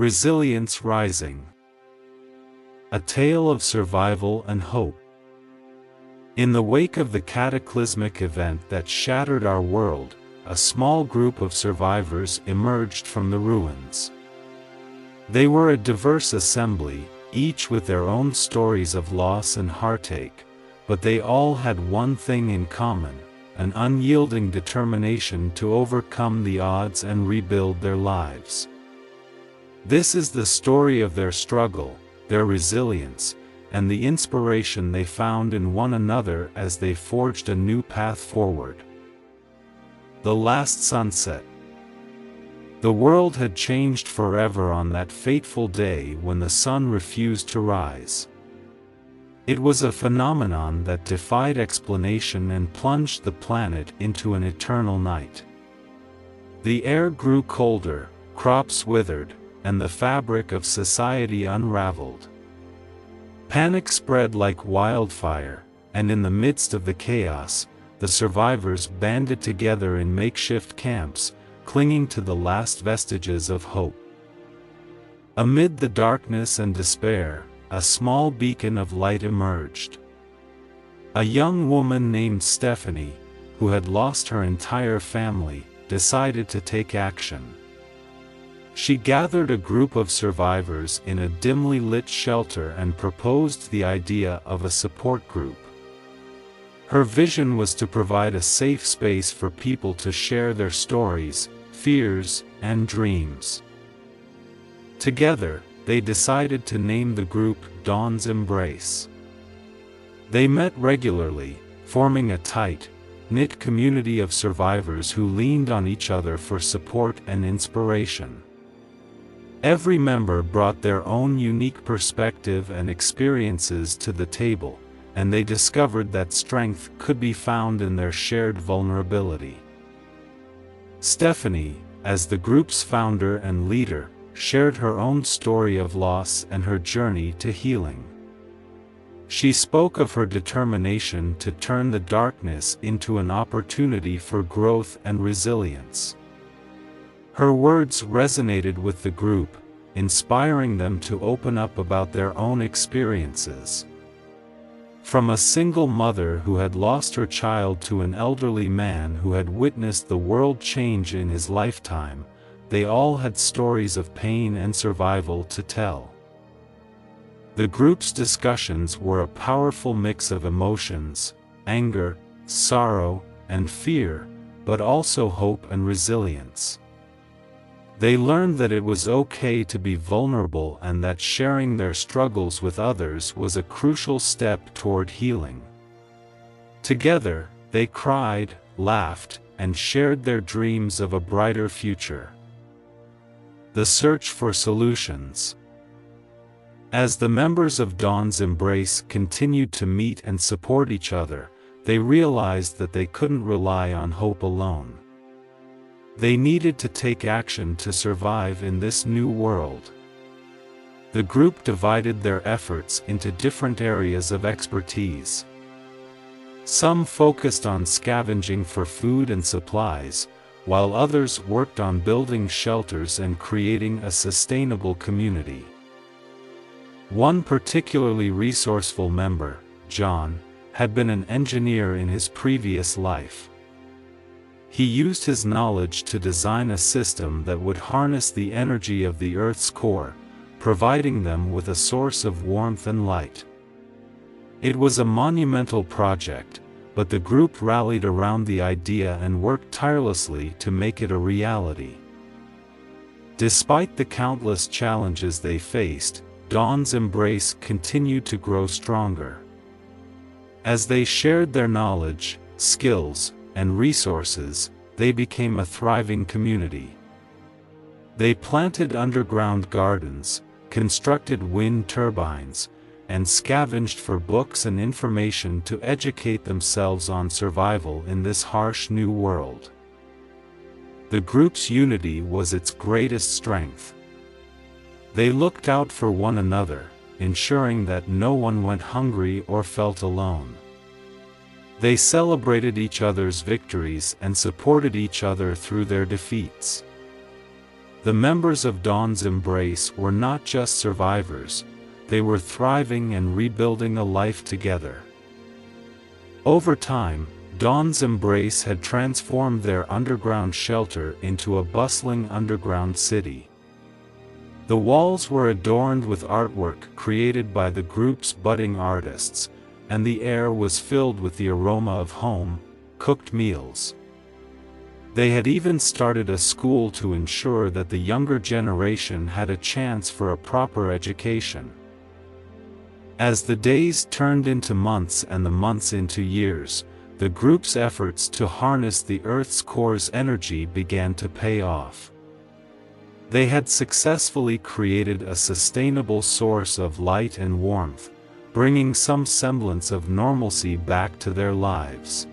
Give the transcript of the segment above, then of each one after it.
Resilience Rising. A tale of survival and hope. In the wake of the cataclysmic event that shattered our world, a small group of survivors emerged from the ruins. They were a diverse assembly, each with their own stories of loss and heartache, but they all had one thing in common: an unyielding determination to overcome the odds and rebuild their lives. This is the story of their struggle, their resilience, and the inspiration they found in one another as they forged a new path forward. The Last Sunset. The world had changed forever on that fateful day when the sun refused to rise. It was a phenomenon that defied explanation and plunged the planet into an eternal night. The air grew colder, crops withered, and the fabric of society unraveled. Panic spread like wildfire, and in the midst of the chaos, the survivors banded together in makeshift camps, clinging to the last vestiges of hope. Amid the darkness and despair, a small beacon of light emerged. A young woman named Stephanie, who had lost her entire family, decided to take action. She gathered a group of survivors in a dimly lit shelter and proposed the idea of a support group. Her vision was to provide a safe space for people to share their stories, fears, and dreams. Together, they decided to name the group Dawn's Embrace. They met regularly, forming a tight, knit community of survivors who leaned on each other for support and inspiration. Every member brought their own unique perspective and experiences to the table, and they discovered that strength could be found in their shared vulnerability. Stephanie, as the group's founder and leader, shared her own story of loss and her journey to healing. She spoke of her determination to turn the darkness into an opportunity for growth and resilience. Her words resonated with the group, inspiring them to open up about their own experiences. From a single mother who had lost her child to an elderly man who had witnessed the world change in his lifetime, they all had stories of pain and survival to tell. The group's discussions were a powerful mix of emotions: anger, sorrow, and fear, but also hope and resilience. They learned that it was okay to be vulnerable and that sharing their struggles with others was a crucial step toward healing. Together, they cried, laughed, and shared their dreams of a brighter future. The search for solutions. As the members of Dawn's Embrace continued to meet and support each other, they realized that they couldn't rely on hope alone. They needed to take action to survive in this new world. The group divided their efforts into different areas of expertise. Some focused on scavenging for food and supplies, while others worked on building shelters and creating a sustainable community. One particularly resourceful member, John, had been an engineer in his previous life. He used his knowledge to design a system that would harness the energy of the Earth's core, providing them with a source of warmth and light. It was a monumental project, but the group rallied around the idea and worked tirelessly to make it a reality. Despite the countless challenges they faced, Dawn's Embrace continued to grow stronger. As they shared their knowledge, skills, and resources, they became a thriving community. They planted underground gardens, constructed wind turbines, and scavenged for books and information to educate themselves on survival in this harsh new world. The group's unity was its greatest strength. They looked out for one another, ensuring that no one went hungry or felt alone. They celebrated each other's victories and supported each other through their defeats. The members of Dawn's Embrace were not just survivors, they were thriving and rebuilding a life together. Over time, Dawn's Embrace had transformed their underground shelter into a bustling underground city. The walls were adorned with artwork created by the group's budding artists, and the air was filled with the aroma of home-cooked meals. They had even started a school to ensure that the younger generation had a chance for a proper education. As the days turned into months and the months into years, the group's efforts to harness the Earth's core's energy began to pay off. They had successfully created a sustainable source of light and warmth, bringing some semblance of normalcy back to their lives.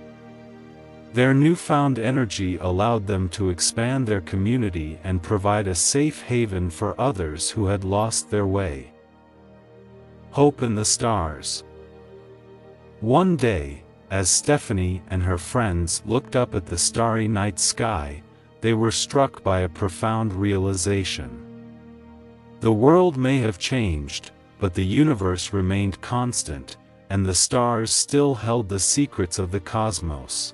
Their newfound energy allowed them to expand their community and provide a safe haven for others who had lost their way. Hope in the stars. One day, as Stephanie and her friends looked up at the starry night sky, they were struck by a profound realization. The world may have changed, but the universe remained constant, and the stars still held the secrets of the cosmos.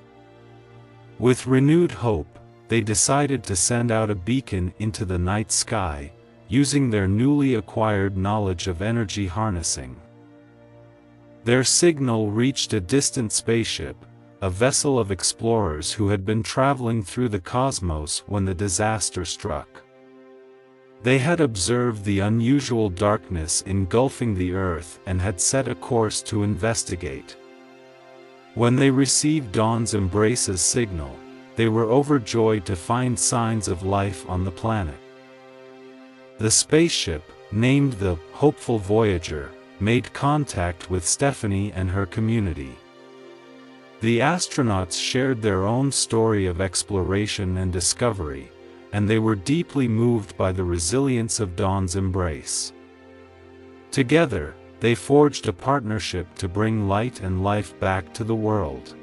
With renewed hope, they decided to send out a beacon into the night sky, using their newly acquired knowledge of energy harnessing. Their signal reached a distant spaceship, a vessel of explorers who had been traveling through the cosmos when the disaster struck. They had observed the unusual darkness engulfing the Earth and had set a course to investigate. When they received Dawn's Embrace's signal, they were overjoyed to find signs of life on the planet. The spaceship, named the Hopeful Voyager, made contact with Stephanie and her community. The astronauts shared their own story of exploration and discovery, and they were deeply moved by the resilience of Dawn's Embrace. Together, they forged a partnership to bring light and life back to the world.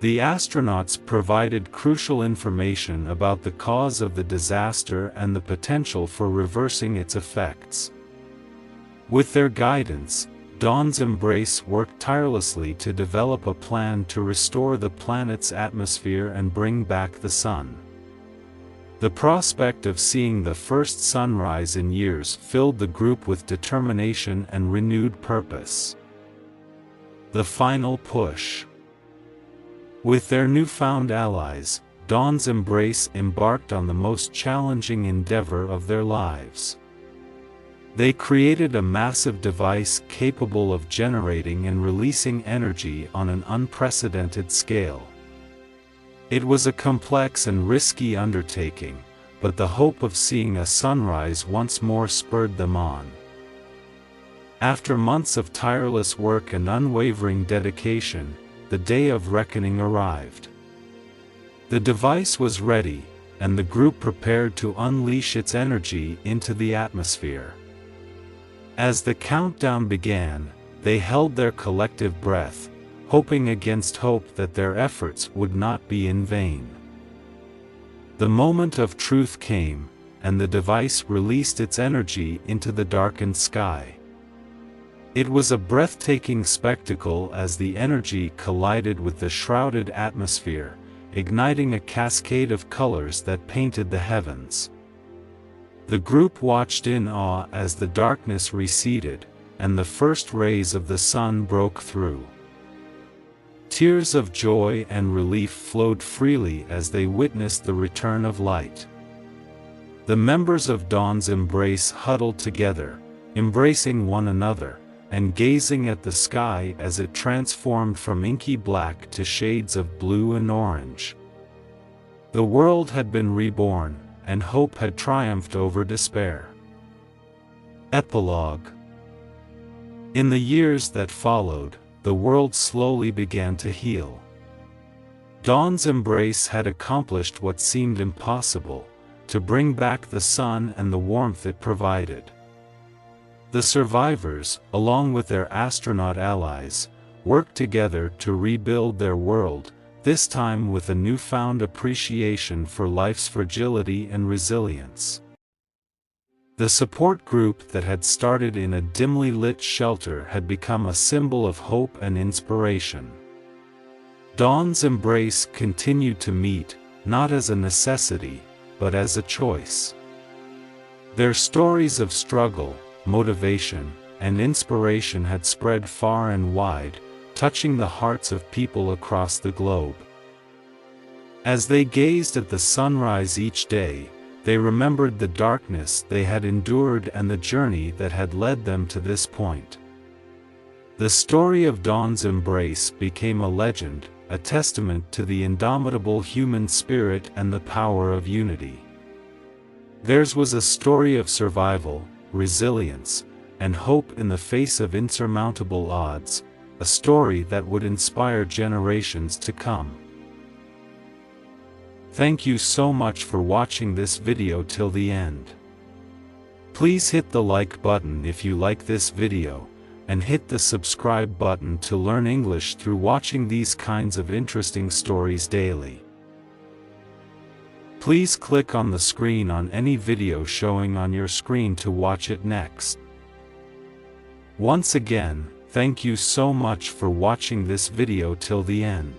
The astronauts provided crucial information about the cause of the disaster and the potential for reversing its effects. With their guidance, Dawn's Embrace worked tirelessly to develop a plan to restore the planet's atmosphere and bring back the sun. The prospect of seeing the first sunrise in years filled the group with determination and renewed purpose. The final push. With their newfound allies, Dawn's Embrace embarked on the most challenging endeavor of their lives. They created a massive device capable of generating and releasing energy on an unprecedented scale. It was a complex and risky undertaking, but the hope of seeing a sunrise once more spurred them on. After months of tireless work and unwavering dedication, the day of reckoning arrived. The device was ready, and the group prepared to unleash its energy into the atmosphere. As the countdown began, they held their collective breath, hoping against hope that their efforts would not be in vain. The moment of truth came, and the device released its energy into the darkened sky. It was a breathtaking spectacle as the energy collided with the shrouded atmosphere, igniting a cascade of colors that painted the heavens. The group watched in awe as the darkness receded, and the first rays of the sun broke through. Tears of joy and relief flowed freely as they witnessed the return of light. The members of Dawn's Embrace huddled together, embracing one another, and gazing at the sky as it transformed from inky black to shades of blue and orange. The world had been reborn, and hope had triumphed over despair. Epilogue. In the years that followed, the world slowly began to heal. Dawn's Embrace had accomplished what seemed impossible, to bring back the sun and the warmth it provided. The survivors, along with their astronaut allies, worked together to rebuild their world, this time with a newfound appreciation for life's fragility and resilience. The support group that had started in a dimly lit shelter had become a symbol of hope and inspiration. Dawn's Embrace continued to meet, not as a necessity, but as a choice. Their stories of struggle, motivation, and inspiration had spread far and wide, touching the hearts of people across the globe. As they gazed at the sunrise each day, they remembered the darkness they had endured and the journey that had led them to this point. The story of Dawn's Embrace became a legend, a testament to the indomitable human spirit and the power of unity. Theirs was a story of survival, resilience, and hope in the face of insurmountable odds, a story that would inspire generations to come. Thank you so much for watching this video till the end. Please hit the like button if you like this video, and hit the subscribe button to learn English through watching these kinds of interesting stories daily. Please click on the screen on any video showing on your screen to watch it next. Once again, thank you so much for watching this video till the end.